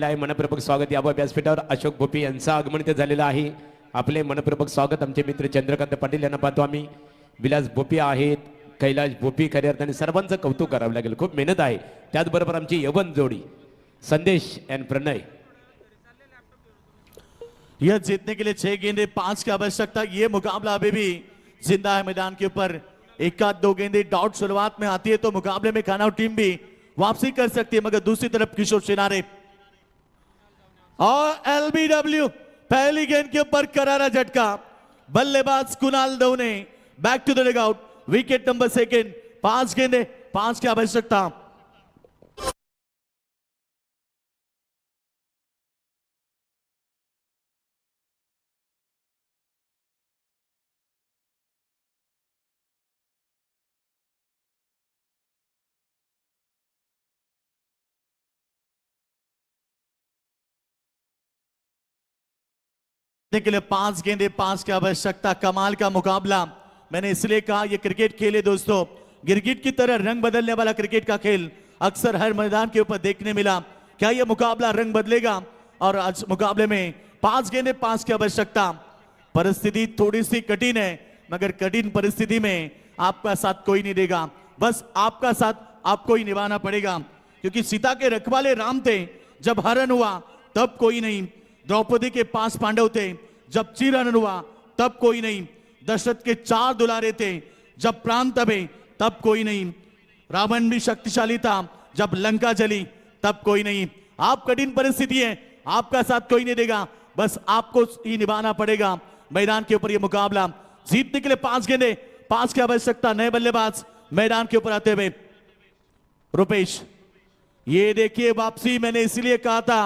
आहे मनपूर्वक स्वागत या व्यासपीठावर अशोक भोपी यांचं आगमन इथे झालेलं आहे। आपले मनपूर्वक स्वागत आमचे मित्र चंद्रकांत पाटील यांना पाहतो आम्ही। विलास भोपी आहेत, कैलाश भोपी खऱ्या अर्थाने सर्वांचं कौतुक करावं लागेल, खूप मेहनत आहे। त्याचबरोबर आमची यवन जोडी संदेश एंड प्रणय। यह जीतने के लिए 6 गेंदे 5 की आवश्यकता। ये मुकाबला अभी भी जिंदा है मैदान के ऊपर। एक आध 2 गेंदे डॉट शुरुआत में आती है तो मुकाबले में खाना टीम भी वापसी कर सकती है, मगर दूसरी तरफ किशोर सिनारे और एलबीडब्ल्यू पहली गेंद के ऊपर करारा झटका। बल्लेबाज Kunal Davne back to the dugout, wicket number 2। 5 गेंदे 5 की आवश्यकता। के लिए 5 गेंदे 5 की आवश्यकता। कमाल का मुकाबला। मैंने इसलिए कहा यह क्रिकेट खेल है दोस्तों, गिरगिट की तरह रंग बदलने वाला क्रिकेट का खेल अक्सर हर मैदान के ऊपर देखने मिला। क्या यह मुकाबला रंग बदलेगा? और आज मुकाबले में 5 गेंदे 5 की आवश्यकता। परिस्थिति थोड़ी सी कठिन है, मगर कठिन परिस्थिति में आपका साथ कोई नहीं देगा, बस आपका साथ आपको ही निभाना पड़ेगा, क्योंकि सीता के रखवाले राम थे, जब हरण हुआ तब कोई नहीं। द्रौपदी के 5 पांडव थे, जब चिरहरण हुआ तब कोई नहीं। दशरथ के 4 दुलारे थे, जब प्राण तबे तब कोई नहीं। रावण भी शक्तिशाली था, जब लंका जली तब कोई नहीं। आप कठिन परिस्थिति है, आपका साथ कोई नहीं देगा, बस आपको ही निभाना पड़ेगा। मैदान के ऊपर यह मुकाबला जीतने के लिए 5 गेंदे 5 की आवश्यकता। नए बल्लेबाज मैदान के ऊपर आते हुए रुपेश। ये देखिए वापसी, मैंने इसलिए कहा था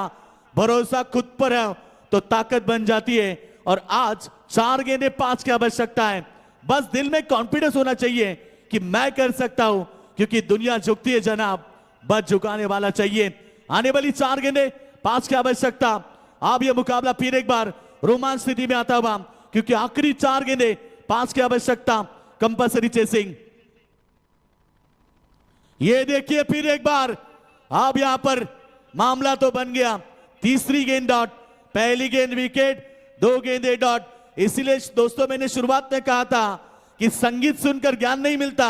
भरोसा खुद पर है तो ताकत बन जाती है। और आज 4 गेंदे 5 की आवश्यकता है। बस दिल में कॉन्फिडेंस होना चाहिए कि मैं कर सकता हूं, क्योंकि दुनिया झुकती है जनाब, बस झुकाने वाला चाहिए। आने वाली 4 गेंदे 5 की आवश्यकता। अब यह मुकाबला फिर एक बार रोमांच स्थिति में आता हुआ, क्योंकि आखिरी 4 गेंदे 5 की आवश्यकता। Compulsory chasing. ये देखिए फिर एक बार, अब यहां पर मामला तो बन गया। तीसरी गेंद डॉट, पहली गेंद विकेट, 2 गेंदे डॉट। इसीलिए दोस्तों मैंने शुरुआत में कहा था कि संगीत सुनकर ज्ञान नहीं मिलता,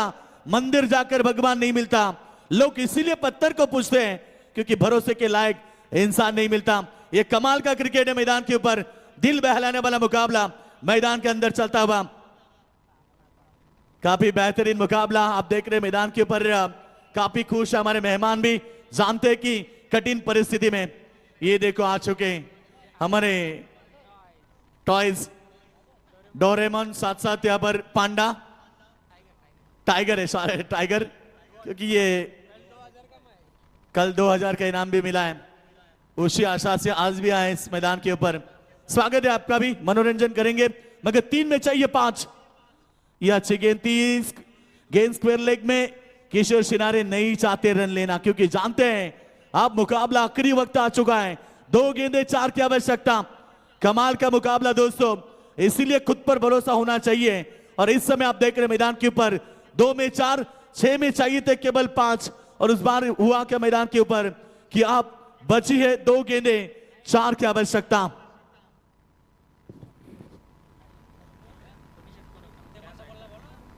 मंदिर जाकर भगवान नहीं मिलता। लोग इसीलिए पत्थर को पूछते हैं, क्योंकि भरोसे के लायक इंसान नहीं मिलता। यह कमाल का क्रिकेट है मैदान के ऊपर, दिल बहलाने वाला मुकाबला मैदान के अंदर चलता हुआ। काफी बेहतरीन मुकाबला आप देख रहे हैं मैदान के ऊपर। काफी खुश है हमारे मेहमान भी, जानते हैं कि कठिन परिस्थिति में ये देखो आ चुके हमारे टॉयज डोरेमोन, साथ साथ यहाँ पर पांडा, टाइगर है, सारे टाइगर, क्योंकि ये कल 2000 का इनाम भी मिला है। उसी आशा से आज भी आए इस मैदान के ऊपर। स्वागत है आपका भी, मनोरंजन करेंगे, मगर 3 में चाहिए 5। यह अच्छी गेंद 30 गेंद स्क्वायर लेग में। किशोर सिनारे नहीं चाहते रन लेना, क्योंकि जानते हैं अब मुकाबला आखिरी वक्त आ चुका है। 2 गेंदे 4 की आवश्यकता। कमाल का मुकाबला दोस्तों, इसीलिए खुद पर भरोसा होना चाहिए। और इस समय आप देख रहे हैं मैदान के ऊपर 2 में 4, 6 में चाहिए थे केवल 5। और उस बार हुआ क्या मैदान के ऊपर कि आप बची है 2 गेंदे 4 की आवश्यकता।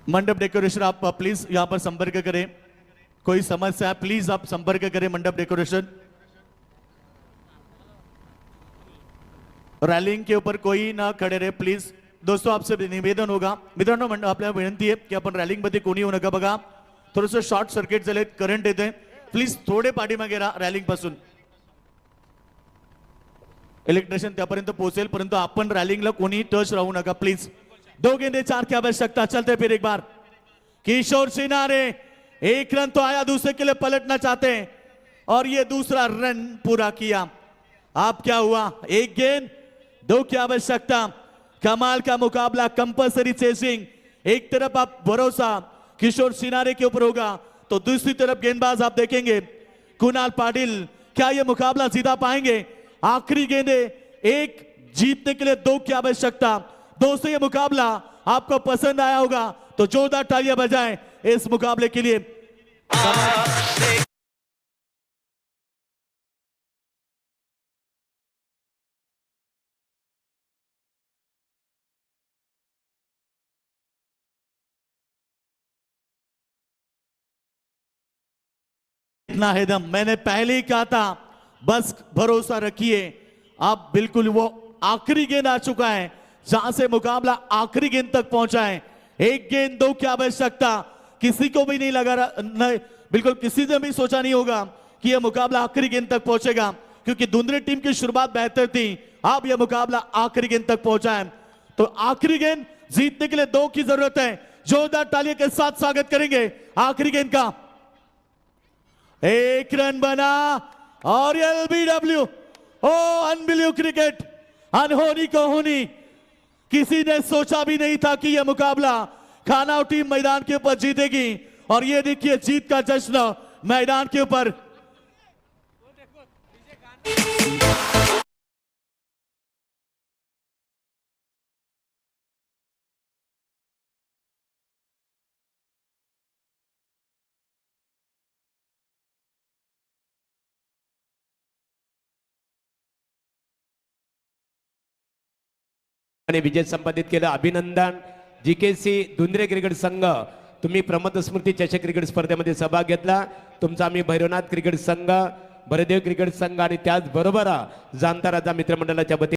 मंडप डेकोरेशन आप प्लीज यहां पर संपर्क करें, कोई समस्या है प्लीज आप संपर्क करें। मंडप डेकोरेशन रैलिंग के ऊपर कोई ना खड़े रहे प्लीज। दोस्तों आपसे निवेदन होगा, मित्रांनो आपल्याला विनंती आहे की आपण रॅलिंग मध्ये कोणी येऊ नका बघा, थोडंसं शॉर्ट सर्किट झाले, करंट येते, प्लीज थोडे पाठीमागे राहा रॅलिंग पासून। इलेक्ट्रिशियन त्यापर्यंत पोहोचेल, परंतु आपण रॅलिंगला कोणी टच राहू नका प्लीज। 2 गेंदे 4 की आवश्यकता। चलते फिर एक बार किशोर सिनारे, 1 रन तो आया, दूसरे के लिए पलटना चाहते हैं और ये दूसरा रन पूरा किया। अब क्या हुआ, 1 गेंद 2 की आवश्यकता। कमाल का मुकाबला, कंपल्सरी चेसिंग। एक तरफ आप भरोसा किशोर सिनारे के ऊपर होगा, तो दूसरी तरफ गेंदबाज आप देखेंगे कुणाल पाटिल। क्या ये मुकाबला जीता पाएंगे? आखिरी गेंदे 1, जीतने के लिए 2 की आवश्यकता। दोस्तों ये मुकाबला आपको पसंद आया होगा तो जोरदार तालियां बजाएं इस मुकाबले के लिए। इतना है दम, मैंने पहले ही कहा था बस भरोसा रखिए। अब बिल्कुल वो आखिरी गेंद आ चुका है जहां से मुकाबला आखिरी गेंद तक पहुंचा है। एक गेंद दो की आवश्यकता, किसी को भी नहीं लगा नहीं, बिल्कुल किसी ने भी सोचा नहीं होगा कि यह मुकाबला आखिरी गेंद तक पहुंचेगा, क्योंकि दुंदरी टीम की शुरुआत बेहतर थी। अब यह मुकाबला आखिरी गेंद तक पहुंचा है, तो आखिरी गेंद जीतने के लिए दो की जरूरत है। जोरदार तालियों के साथ स्वागत करेंगे आखिरी गेंद का। एक रन बना और एलबीडब्ल्यू। ओ अनबिलीव क्रिकेट, अनहोनी को होनी। किसी ने सोचा भी नहीं था कि यह मुकाबला खानाव टीम मैदान के ऊपर जीतेगी, और ये देखिए जीत का जश्न मैदान के ऊपर। आणि विजय संपादित केलं, अभिनंदन। जीकेसी दुंद्रे क्रिकेट संघ, तुम्ही प्रमोद स्मृती चषक क्रिकेट स्पर्धेमध्ये सहभाग घेतला। तुमचा आम्ही भैरवनाथ क्रिकेट संघ, भरदेव क्रिकेट संघ आणि त्याचबरोबर जाणता राजा मित्रमंडळाच्या वतीने